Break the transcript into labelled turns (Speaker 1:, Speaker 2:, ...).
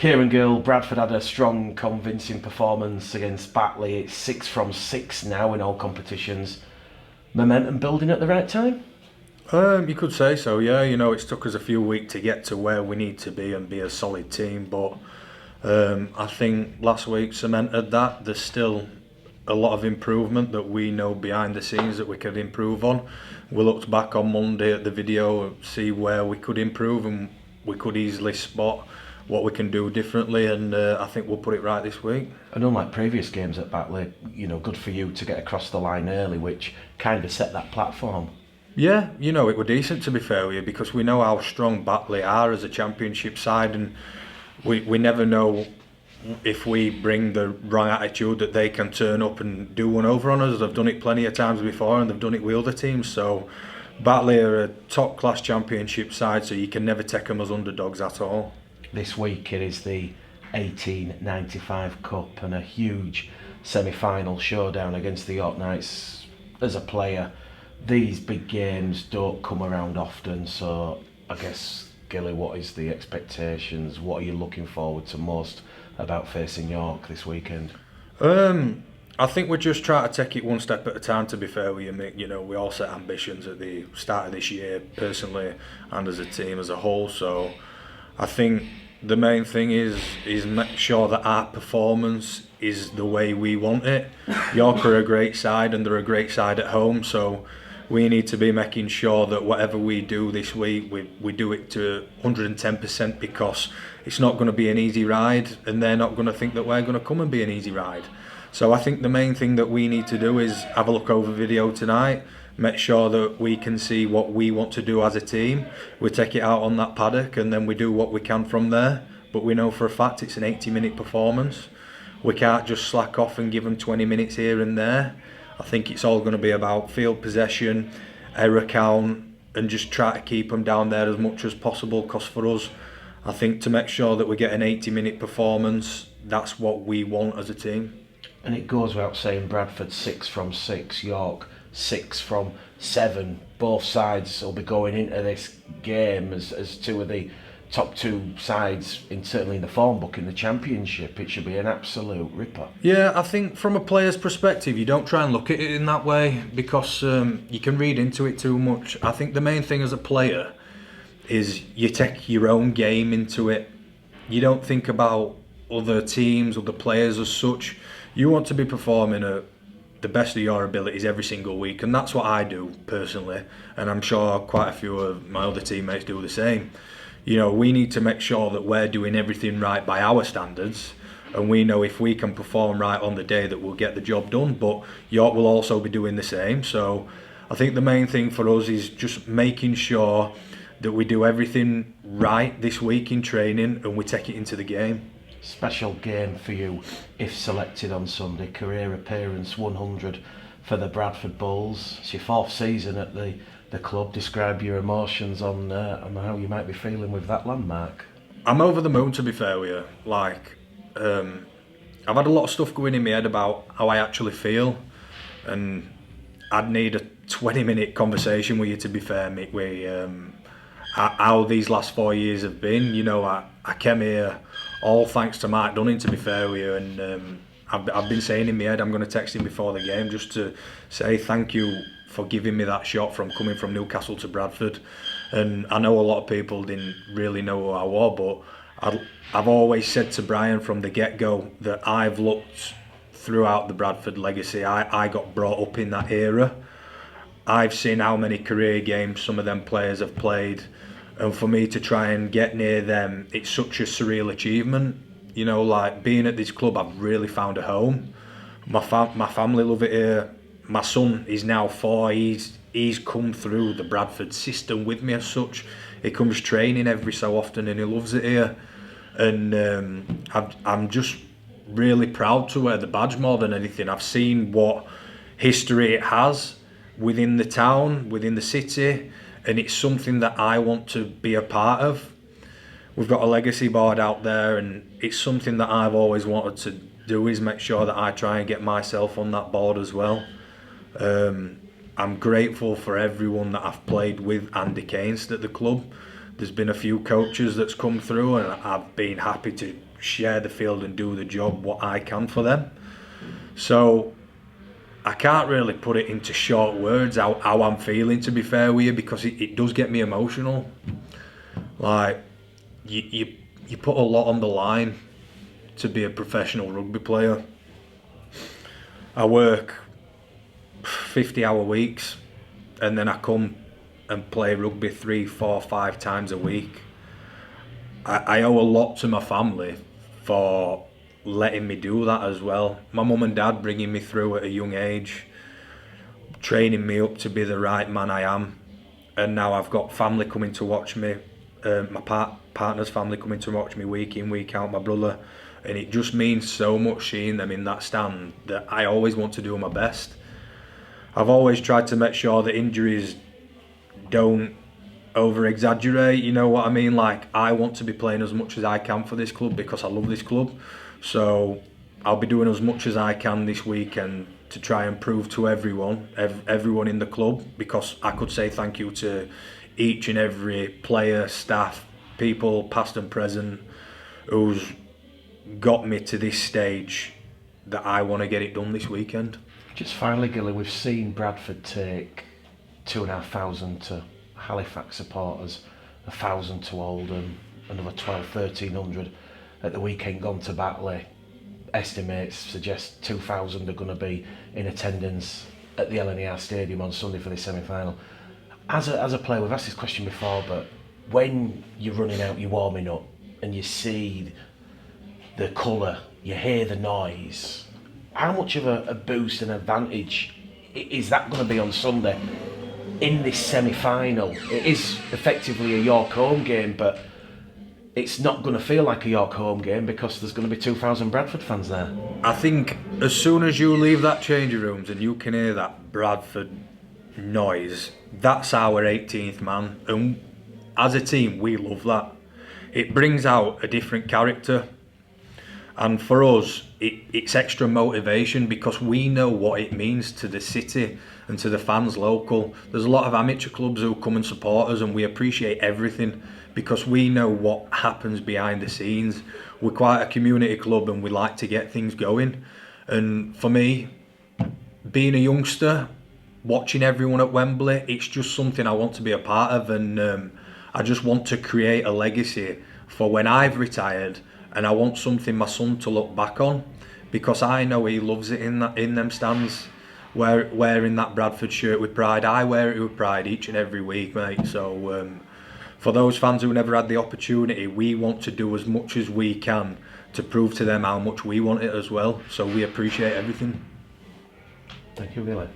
Speaker 1: Kieran, Gill, Bradford had a strong, convincing performance against Batley. It's 6 from 6 now in all competitions. Momentum building at the right time?
Speaker 2: You could say so, yeah. It's took us a few weeks to get to where we need to be and be a solid team, but I think last week cemented that. There's still a lot of improvement that we know behind the scenes that we could improve on. We looked back on Monday at the video, see where we could improve, and we could easily spot what we can do differently, and I think we'll put it right this week.
Speaker 1: And unlike previous games at Batley, good for you to get across the line early, which kind of set that platform.
Speaker 2: Yeah, it were decent to be fair with you, because we know how strong Batley are as a championship side, and we never know if we bring the wrong attitude that they can turn up and do one over on us. They've done it plenty of times before, and they've done it with other teams. So Batley are a top class championship side, so you can never take them as underdogs at all.
Speaker 1: This week it is the 1895 Cup and a huge semi-final showdown against the York Knights. As a player, these big games don't come around often, so I guess, Gilly, what is the expectations? What are you looking forward to most about facing York this weekend?
Speaker 2: I think we're just trying to take it one step at a time, to be fair with you, Mick. We all set ambitions at the start of this year, personally and as a team as a whole, so I think the main thing is make sure that our performance is the way we want it. York are a great side, and they're a great side at home, so we need to be making sure that whatever we do this week, we do it to 110%, because it's not going to be an easy ride, and they're not going to think that we're going to come and be an easy ride. So I think the main thing that we need to do is have a look over video tonight, make sure that we can see what we want to do as a team. We take it out on that paddock, and then we do what we can from there. But we know for a fact it's an 80-minute performance. We can't just slack off and give them 20 minutes here and there. I think it's all going to be about field possession, error count, and just try to keep them down there as much as possible, because for us, I think to make sure that we get an 80-minute performance, that's what we want as a team.
Speaker 1: And it goes without saying, Bradford 6 from 6, York 6 from 7. Both sides will be going into this game as two of the top two sides, certainly in the form book in the championship. It should be an absolute ripper.
Speaker 2: Yeah, I think from a player's perspective, you don't try and look at it in that way, because you can read into it too much. I think the main thing as a player is you take your own game into it. You don't think about other teams, other players as such. You want to be performing at the best of your abilities every single week, and that's what I do personally, and I'm sure quite a few of my other teammates do the same. We need to make sure that we're doing everything right by our standards, and we know if we can perform right on the day that we'll get the job done, but York will also be doing the same. So I think the main thing for us is just making sure that we do everything right this week in training, and we take it into the game.
Speaker 1: Special game for you if selected on Sunday. Career appearance 100 for the Bradford Bulls. It's your 4th season at the club. Describe your emotions on how you might be feeling with that landmark.
Speaker 2: I'm over the moon, to be fair with you. I've had a lot of stuff going in my head about how I actually feel, and I'd need a 20-minute conversation with you, to be fair, Mick, with how these last 4 years have been. I came here all thanks to Mark Dunning, to be fair with you, and I've been saying in my head I'm going to text him before the game just to say thank you for giving me that shot from coming from Newcastle to Bradford. And I know a lot of people didn't really know who I was, but I've always said to Brian from the get-go that I've looked throughout the Bradford legacy. I got brought up in that era. I've seen how many career games some of them players have played, and for me to try and get near them, it's such a surreal achievement. Being at this club, I've really found a home. My family love it here. My son is now 4. He's come through the Bradford system with me as such. He comes training every so often, and he loves it here. And I'm just really proud to wear the badge more than anything. I've seen what history it has within the town, within the city, and it's something that I want to be a part of. We've got a legacy board out there, and it's something that I've always wanted to do, is make sure that I try and get myself on that board as well. I'm grateful for everyone that I've played with and against at the club. There's been a few coaches that's come through, and I've been happy to share the field and do the job what I can for them. So I can't really put it into short words how I'm feeling, to be fair with you, because it does get me emotional. Like, you put a lot on the line to be a professional rugby player. I work 50-hour weeks, and then I come and play rugby 3, 4, 5 times a week. I owe a lot to my family for letting me do that as well. My mum and dad bringing me through at a young age, training me up to be the right man I am, and now I've got family coming to watch me, my partner's family coming to watch me week in, week out, my brother, and it just means so much seeing them in that stand that I always want to do my best. I've always tried to make sure that injuries don't over exaggerate, you know what I mean? Like, I want to be playing as much as I can for this club because I love this club. So I'll be doing as much as I can this weekend to try and prove to everyone in the club, because I could say thank you to each and every player, staff, people past and present, who's got me to this stage that I want to get it done this weekend.
Speaker 1: Just finally, Gilly, we've seen Bradford take 2,500 to Halifax supporters, 1,000 to Oldham, another 1,200-1,300 at the weekend gone to Batley. Estimates suggest 2,000 are going to be in attendance at the LNER Stadium on Sunday for the semi-final. As a player, we've asked this question before, but when you're running out, you're warming up, and you see the colour, you hear the noise, how much of a boost and advantage is that going to be on Sunday in this semi-final? It is effectively a York home game, but it's not going to feel like a York home game because there's going to be 2,000 Bradford fans there.
Speaker 2: I think as soon as you leave that changing rooms and you can hear that Bradford noise, that's our 18th man, and as a team we love that. It brings out a different character, and for us it's extra motivation because we know what it means to the city and to the fans local. There's a lot of amateur clubs who come and support us, and we appreciate everything because we know what happens behind the scenes. We're quite a community club and we like to get things going, and for me, being a youngster, watching everyone at Wembley, it's just something I want to be a part of, and I just want to create a legacy for when I've retired, and I want something my son to look back on, because I know he loves it in them stands, wearing that Bradford shirt with pride. I wear it with pride each and every week, mate. So for those fans who never had the opportunity, we want to do as much as we can to prove to them how much we want it as well. So we appreciate everything.
Speaker 1: Thank you, Billy.